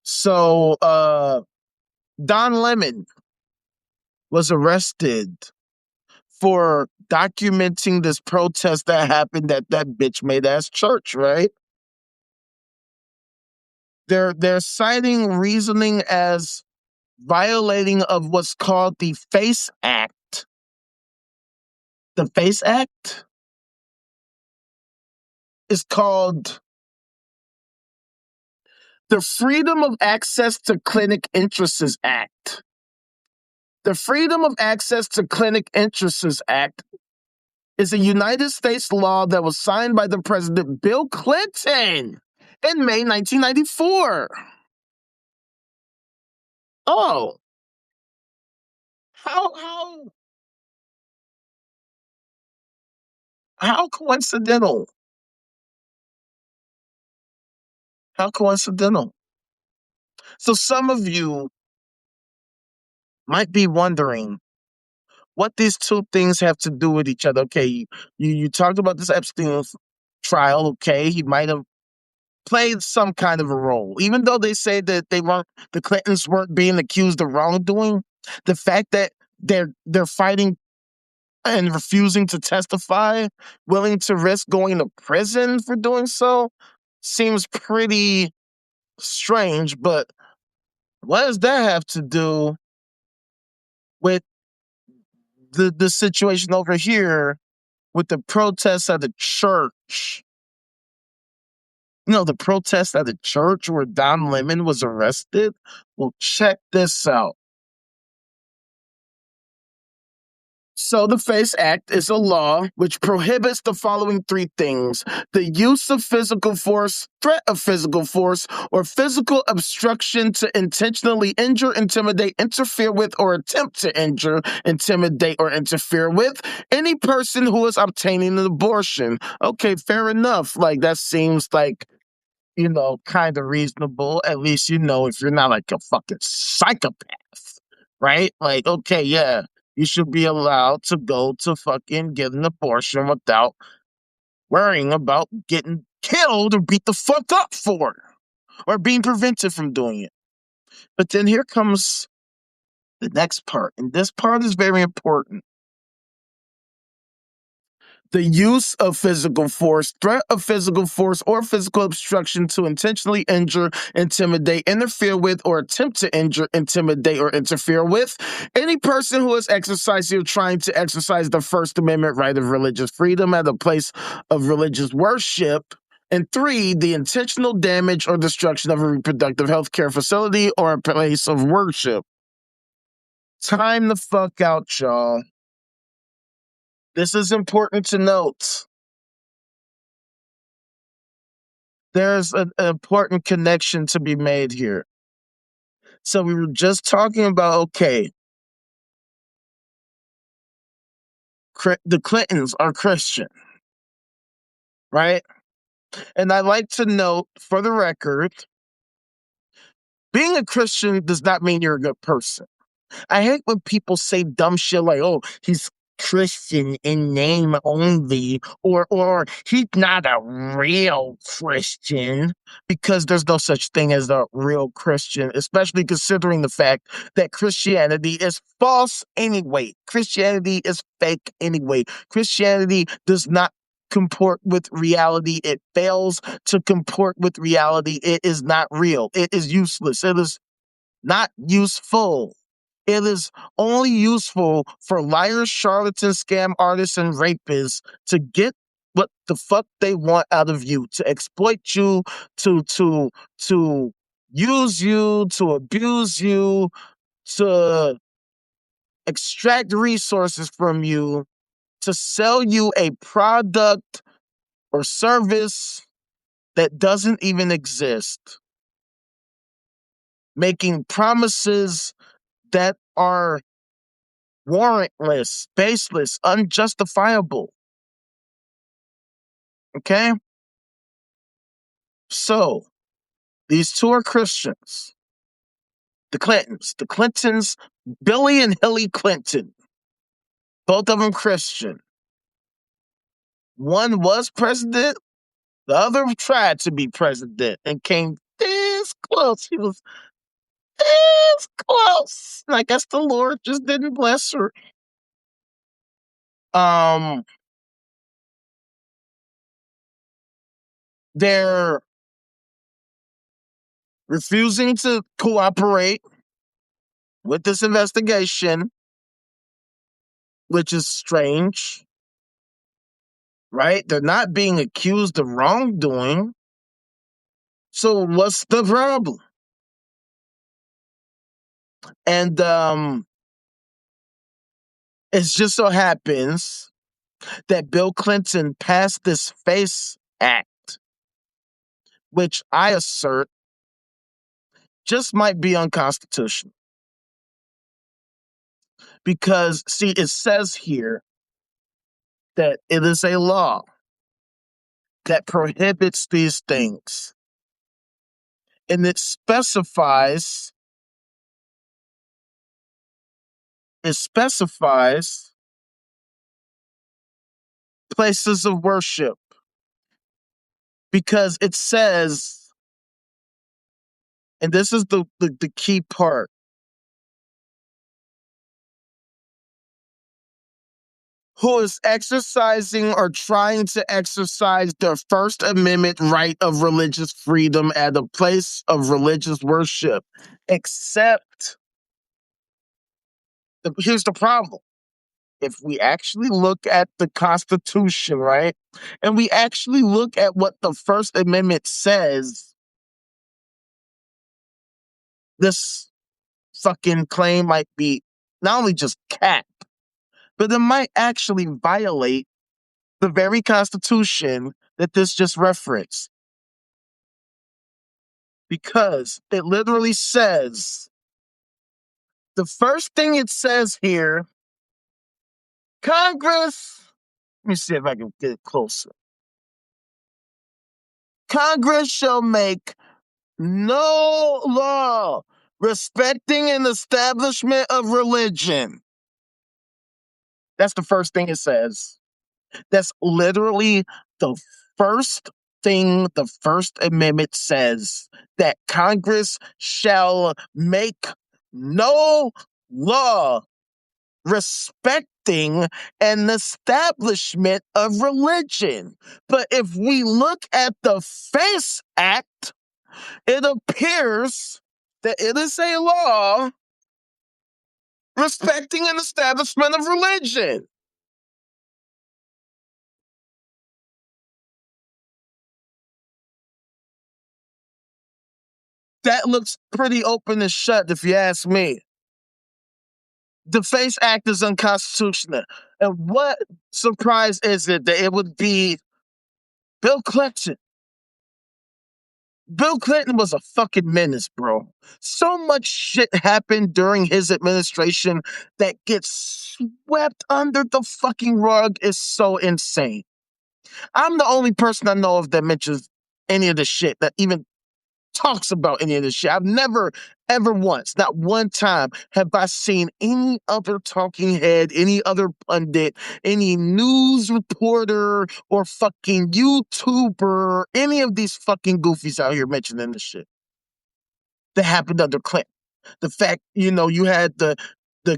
so Don Lemon was arrested for documenting this protest that happened at that bitch made ass church, right? They're citing reasoning as violating of what's called the FACE Act. The FACE Act is called the Freedom of Access to Clinic Interests Act. The Freedom of Access to Clinic Interests Act is a United States law that was signed by the President Bill Clinton in May 1994. Oh, how how coincidental? How coincidental? So some of you might be wondering what these two things have to do with each other. Okay, you talked about this Epstein trial. Okay, he might have played some kind of a role, even though they say that the Clintons weren't being accused of wrongdoing. The fact that they're fighting and refusing to testify, willing to risk going to prison for doing so, seems pretty strange. But what does that have to do with the situation over here with the protests at the church? You know, the protest at the church where Don Lemon was arrested? Well, check this out. So the FACE Act is a law which prohibits the following three things: the use of physical force, threat of physical force, or physical obstruction to intentionally injure, intimidate, interfere with, or attempt to injure, intimidate, or interfere with any person who is obtaining an abortion. Okay, fair enough. Like, that seems like, kind of reasonable. At least, if you're not like a fucking psychopath, right? Like, okay, yeah, you should be allowed to go to fucking get an abortion without worrying about getting killed or beat the fuck up for it or being prevented from doing it. But then here comes the next part, and this part is very important. The use of physical force, threat of physical force, or physical obstruction to intentionally injure, intimidate, interfere with, or attempt to injure, intimidate, or interfere with any person who is exercising or trying to exercise the First Amendment right of religious freedom at a place of religious worship. And three, the intentional damage or destruction of a reproductive health care facility or a place of worship. Time the fuck out, y'all. This is important to note. There's an important connection to be made here. So we were just talking about, okay, the Clintons are Christian, right? And I like to note, for the record, being a Christian does not mean you're a good person. I hate when people say dumb shit like, "Oh, he's Christian in name only," or "he's not a real Christian," because there's no such thing as a real Christian, especially considering the fact that Christianity is false anyway. Christianity is fake anyway. Christianity does not comport with reality. It fails to comport with reality. It is not real. It is useless. It is not useful. It is only useful for liars, charlatans, scam artists, and rapists to get what the fuck they want out of you, to exploit you, to use you, to abuse you, to extract resources from you, to sell you a product or service that doesn't even exist, making promises that are warrantless, baseless, unjustifiable. Okay? So, these two are Christians. The Clintons, Billy and Hillary Clinton. Both of them Christian. One was president, the other tried to be president and came this close. He was this close. And I guess the Lord just didn't bless her. They're refusing to cooperate with this investigation, which is strange, right? They're not being accused of wrongdoing. So what's the problem? And it just so happens that Bill Clinton passed this FACE Act, which I assert just might be unconstitutional. Because, see, it says here that it is a law that prohibits these things. And it specifies places of worship, because it says, and this is the key part, who is exercising or trying to exercise their First Amendment right of religious freedom at a place of religious worship, except, here's the problem. If we actually look at the Constitution, right, and we actually look at what the First Amendment says, this fucking claim might be not only just cap, but it might actually violate the very Constitution that this just referenced. Because it literally says, the first thing it says here, Congress, let me see if I can get it closer. Congress shall make no law respecting an establishment of religion. That's the first thing it says. That's literally the first thing the First Amendment says, that Congress shall make no law respecting an establishment of religion. But if we look at the FACE Act, it appears that it is a law respecting an establishment of religion. That looks pretty open and shut, if you ask me. The FACE Act is unconstitutional. And what surprise is it that it would be Bill Clinton? Bill Clinton was a fucking menace, bro. So much shit happened during his administration that gets swept under the fucking rug is so insane. I'm the only person I know of that mentions any of the shit, that even talks about any of this shit. I've never, ever once, not one time, have I seen any other talking head, any other pundit, any news reporter, or fucking YouTuber, any of these fucking goofies out here mentioning this shit that happened under Clinton. The fact, you had the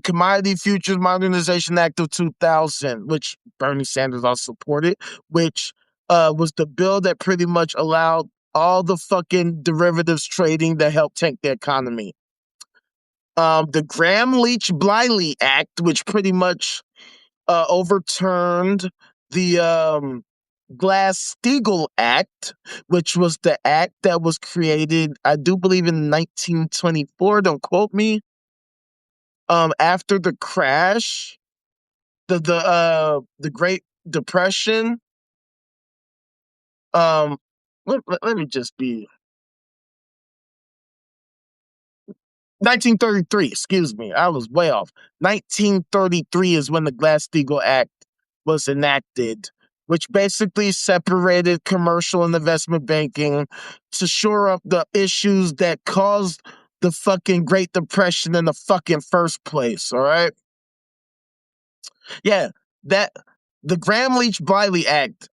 Commodity Futures Modernization Act of 2000, which Bernie Sanders also supported, which was the bill that pretty much allowed all the fucking derivatives trading that helped tank the economy. The Gramm-Leach-Bliley Act, which pretty much overturned the Glass-Steagall Act, which was the act that was created, I do believe, in 1924. Don't quote me. After the crash, the Great Depression. Let me just be 1933. Excuse me, I was way off. 1933 is when the Glass-Steagall Act was enacted, which basically separated commercial and investment banking to shore up the issues that caused the fucking Great Depression in the fucking first place. All right. Yeah, that the Gramm-Leach-Bliley Act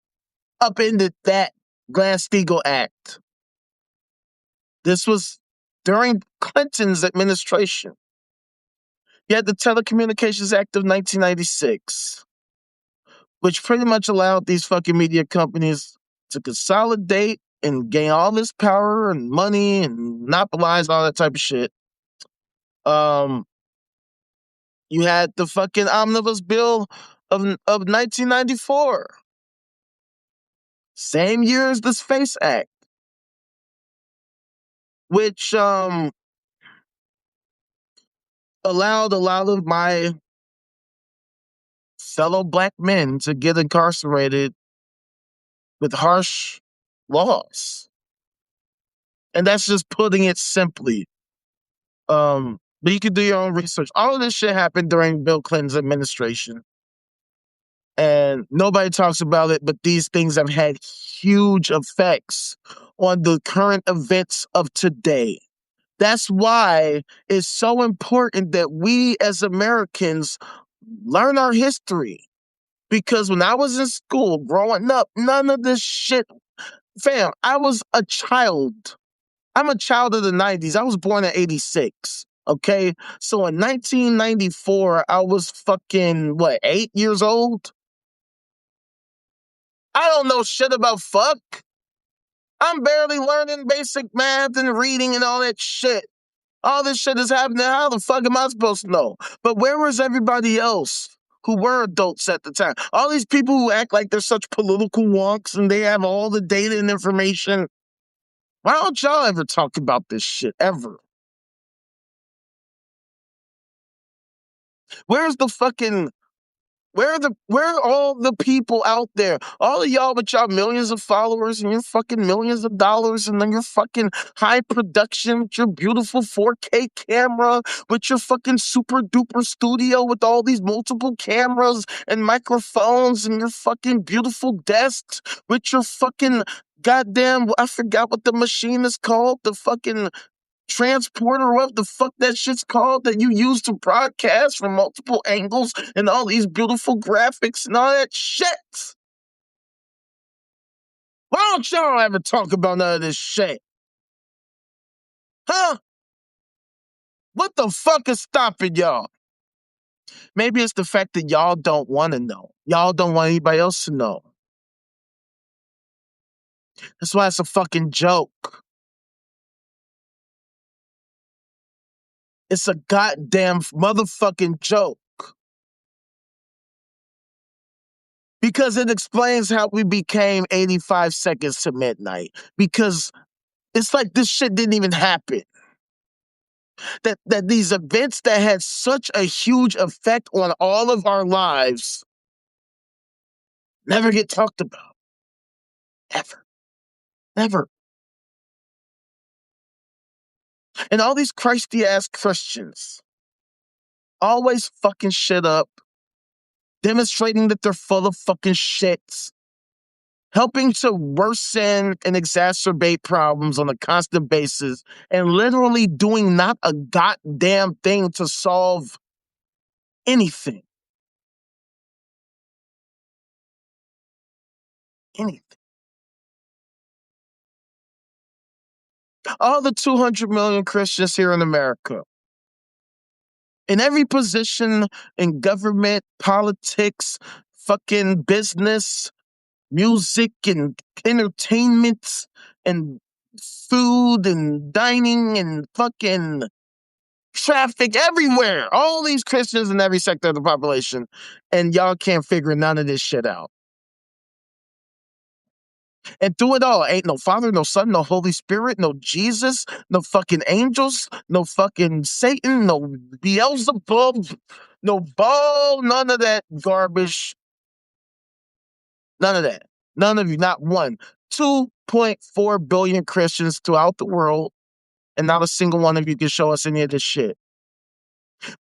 upended that Glass-Steagall Act. This was during Clinton's administration. You had the Telecommunications Act of 1996, which pretty much allowed these fucking media companies to consolidate and gain all this power and money and monopolize all that type of shit. You had the fucking omnibus bill of 1994, same year as the Space Act, which allowed a lot of my fellow black men to get incarcerated with harsh laws. And that's just putting it simply. But you can do your own research. All of this shit happened during Bill Clinton's administration. And nobody talks about it, but these things have had huge effects on the current events of today. That's why it's so important that we as Americans learn our history. Because when I was in school growing up, none of this shit, fam, I was a child. I'm a child of the 90s. I was born in 86. Okay. So in 1994, I was fucking, 8 years old? I don't know shit about fuck. I'm barely learning basic math and reading and all that shit. All this shit is happening. How the fuck am I supposed to know? But where was everybody else who were adults at the time? All these people who act like they're such political wonks and they have all the data and information. Why don't y'all ever talk about this shit, ever? Where's the fucking where are all the people out there? All of y'all with y'all millions of followers and your fucking millions of dollars and then your fucking high production with your beautiful 4K camera, with your fucking super duper studio with all these multiple cameras and microphones and your fucking beautiful desks with your fucking goddamn, I forgot what the machine is called, the fucking transporter, what the fuck that shit's called, that you use to broadcast from multiple angles and all these beautiful graphics and all that shit. Why don't y'all ever talk about none of this shit? Huh? What the fuck is stopping y'all? Maybe it's the fact that y'all don't want to know. Y'all don't want anybody else to know. That's why it's a fucking joke. It's a goddamn motherfucking joke. Because it explains how we became 85 seconds to midnight. Because it's like this shit didn't even happen. That these events that had such a huge effect on all of our lives never get talked about. Ever. Never. And all these Christy-ass Christians always fucking shit up, demonstrating that they're full of fucking shits, helping to worsen and exacerbate problems on a constant basis, and literally doing not a goddamn thing to solve anything. Anything. All the 200 million Christians here in America, in every position in government, politics, fucking business, music and entertainment and food and dining and fucking traffic everywhere. All these Christians in every sector of the population. And y'all can't figure none of this shit out. And through it all, ain't no Father, no Son, no Holy Spirit, no Jesus, no fucking angels, no fucking Satan, no Beelzebub, no Baal, none of that garbage. None of that. None of you, not one. 2.4 billion Christians throughout the world, and not a single one of you can show us any of this shit.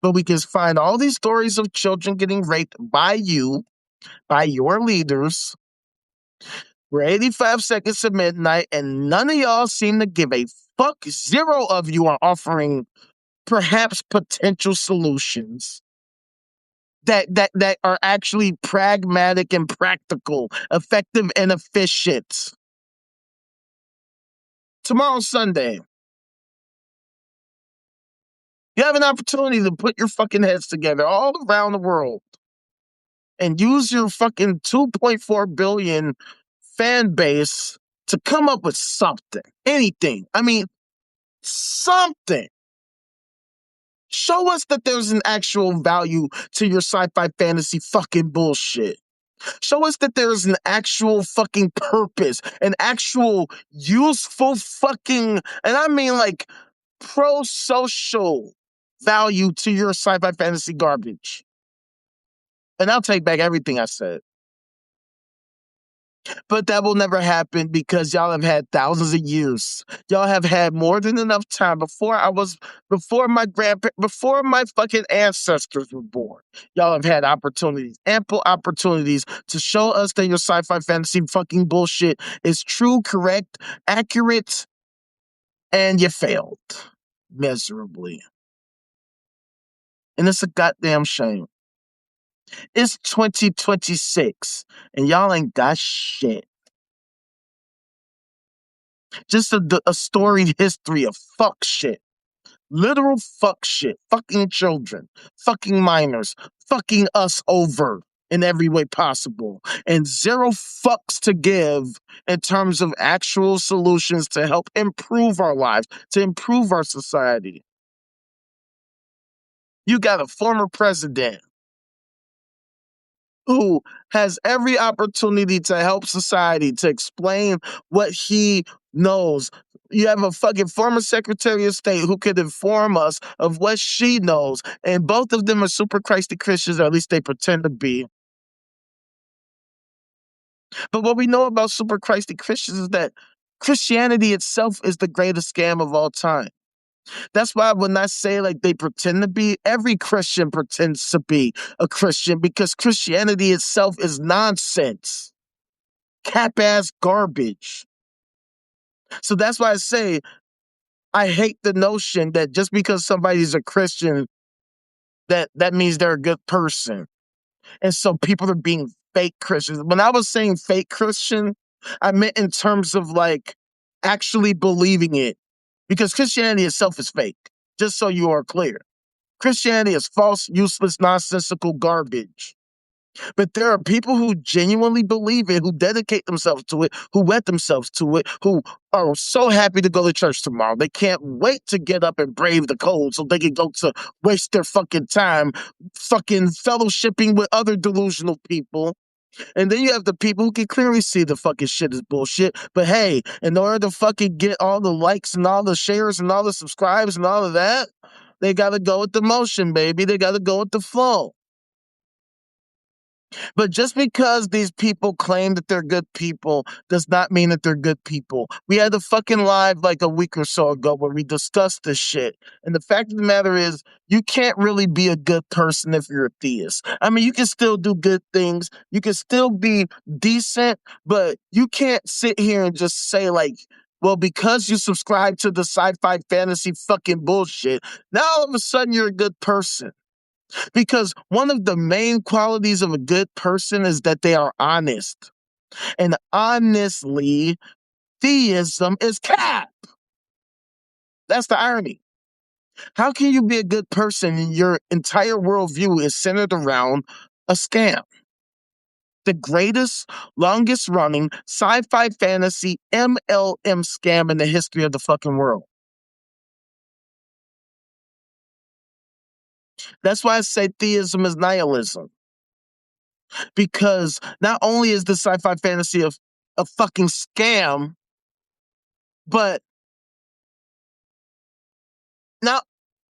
But we can find all these stories of children getting raped by you, by your leaders. We're 85 seconds to midnight, and none of y'all seem to give a fuck. Zero of you are offering perhaps potential solutions. that are actually pragmatic and practical, effective and efficient. Tomorrow's Sunday. You have an opportunity to put your fucking heads together all around the world and use your fucking 2.4 billion fan base to come up with something, anything. I mean, something. Show us that there's an actual value to your sci-fi fantasy fucking bullshit. Show us that there's an actual fucking purpose, an actual useful fucking, and I mean like pro-social value to your sci-fi fantasy garbage. And I'll take back everything I said. But that will never happen because y'all have had thousands of years. Y'all have had more than enough time before my fucking ancestors were born. Y'all have had opportunities, ample opportunities to show us that your sci-fi fantasy fucking bullshit is true, correct, accurate, and you failed miserably. And it's a goddamn shame. It's 2026 and y'all ain't got shit. Just a storied history of fuck shit. Literal fuck shit. Fucking children. Fucking minors. Fucking us over in every way possible. And zero fucks to give in terms of actual solutions to help improve our lives, to improve our society. You got a former president who has every opportunity to help society, to explain what he knows. You have a fucking former Secretary of State who could inform us of what she knows. And both of them are super Christy Christians, or at least they pretend to be. But what we know about super Christy Christians is that Christianity itself is the greatest scam of all time. That's why when I say like they pretend to be, every Christian pretends to be a Christian because Christianity itself is nonsense, cap-ass garbage. So that's why I say I hate the notion that just because somebody's a Christian, that means they're a good person. And so people are being fake Christians. When I was saying fake Christian, I meant in terms of like actually believing it. Because Christianity itself is fake, just so you are clear. Christianity is false, useless, nonsensical garbage. But there are people who genuinely believe it, who dedicate themselves to it, who wed themselves to it, who are so happy to go to church tomorrow. They can't wait to get up and brave the cold so they can go to waste their fucking time fucking fellowshipping with other delusional people. And then you have the people who can clearly see the fucking shit is bullshit. But hey, in order to fucking get all the likes and all the shares and all the subscribes and all of that, they gotta go with the motion, baby. They gotta go with the flow. But just because these people claim that they're good people does not mean that they're good people. We had a fucking live like a week or so ago where we discussed this shit. And the fact of the matter is, you can't really be a good person if you're a theist. I mean, you can still do good things. You can still be decent, but you can't sit here and just say like, well, because you subscribe to the sci-fi fantasy fucking bullshit, now all of a sudden you're a good person. Because one of the main qualities of a good person is that they are honest. And honestly, theism is cap. That's the irony. How can you be a good person and your entire worldview is centered around a scam? The greatest, longest running sci-fi fantasy MLM scam in the history of the fucking world. That's why I say theism is nihilism. Because not only is the sci-fi fantasy a fucking scam, but not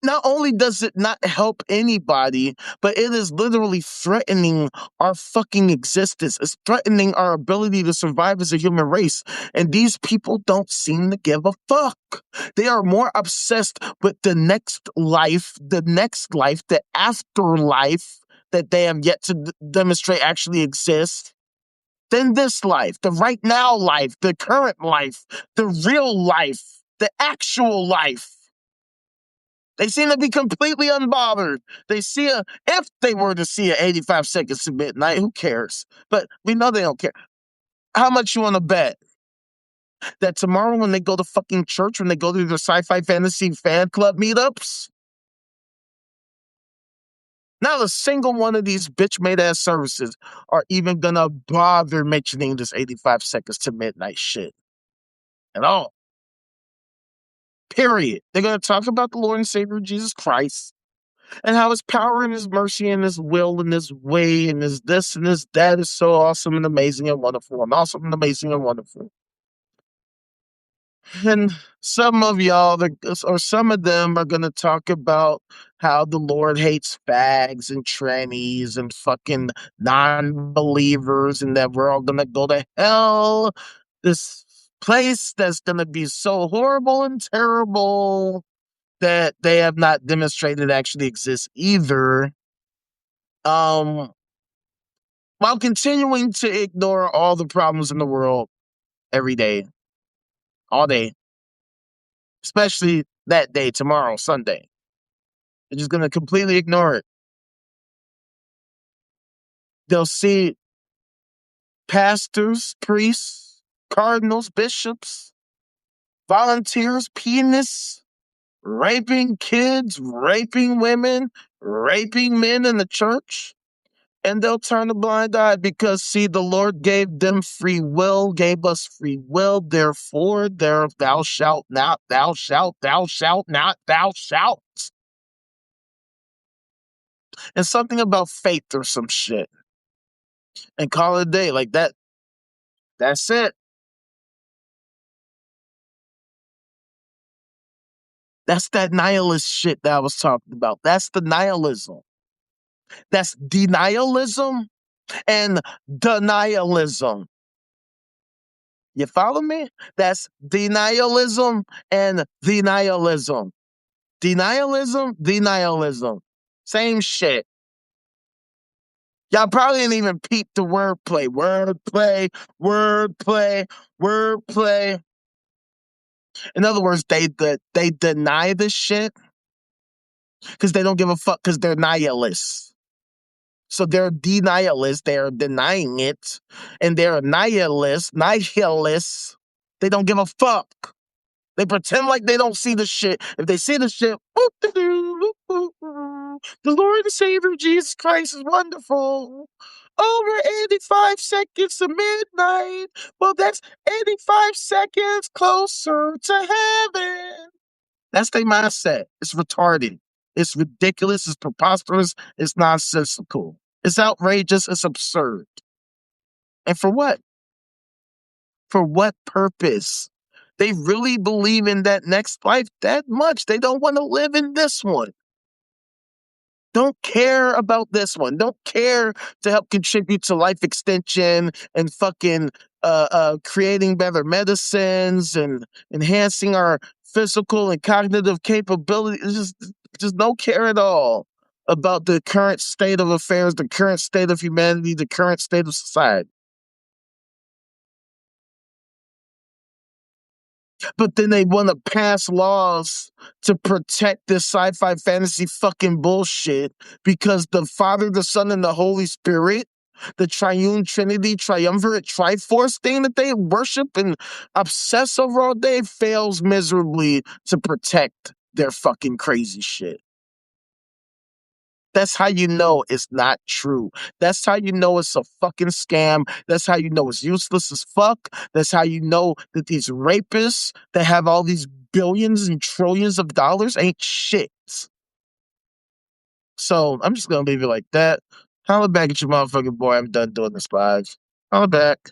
not only does it not help anybody, but it is literally threatening our fucking existence. It's threatening our ability to survive as a human race. And these people don't seem to give a fuck. They are more obsessed with the next life, the afterlife that they have yet to demonstrate actually exists, than this life, the right now life, the current life, the real life, the actual life. They seem to be completely unbothered. If they were to see an 85 seconds to midnight, who cares? But we know they don't care. How much you want to bet that tomorrow when they go to fucking church, when they go to their sci-fi fantasy fan club meetups, not a single one of these bitch-made ass services are even gonna bother mentioning this 85 seconds to midnight shit at all. Period. They're gonna talk about the Lord and Savior Jesus Christ and how his power and his mercy and his will and his way and his this and his that is so awesome and amazing and wonderful and awesome and amazing and wonderful. And some of y'all, or some of them, are going to talk about how the Lord hates fags and trannies and fucking non believers, and that we're all going to go to hell. This place that's going to be so horrible and terrible that they have not demonstrated actually exists either. While continuing to ignore all the problems in the world every day, all day, especially that day, tomorrow, Sunday. They're just going to completely ignore it. They'll see pastors, priests, cardinals, bishops, volunteers, pianists, raping kids, raping women, raping men in the church. And they'll turn a blind eye because, see, the Lord gave them free will, gave us free will. Therefore, thou shalt not, thou shalt not, thou shalt. And something about faith or some shit. And call it a day like that. That's it. That's that nihilist shit that I was talking about. That's the nihilism. That's denialism and denialism. You follow me? That's denialism and denialism. Denialism. Same shit. Y'all probably didn't even peep the wordplay. Wordplay. In other words, they deny this shit because they don't give a fuck because they're nihilists. So they're denialists, they're denying it, and they're nihilists. They don't give a fuck. They pretend like they don't see the shit. If they see the shit, the Lord and Savior Jesus Christ is wonderful. Over 85 seconds to midnight. Well, that's 85 seconds closer to heaven. That's their mindset. It's retarded. It's ridiculous. It's preposterous. It's nonsensical. It's outrageous. It's absurd. And for what? For what purpose? They really believe in that next life that much. They don't want to live in this one. Don't care about this one. Don't care to help contribute to life extension and fucking creating better medicines and enhancing our physical and cognitive capability. It's just no care at all about the current state of affairs, the current state of humanity, the current state of society. But then they want to pass laws to protect this sci-fi fantasy fucking bullshit because the Father, the Son, and the Holy Spirit, the triune trinity, triumvirate, triforce thing that they worship and obsess over all day, fails miserably to protect their fucking crazy shit. That's how you know it's not true. That's how you know it's a fucking scam. That's how you know it's useless as fuck. That's how you know that these rapists that have all these billions and trillions of dollars ain't shit. So I'm just gonna leave it like that. Holla back at your motherfucking boy. I'm done doing this live. Holla back.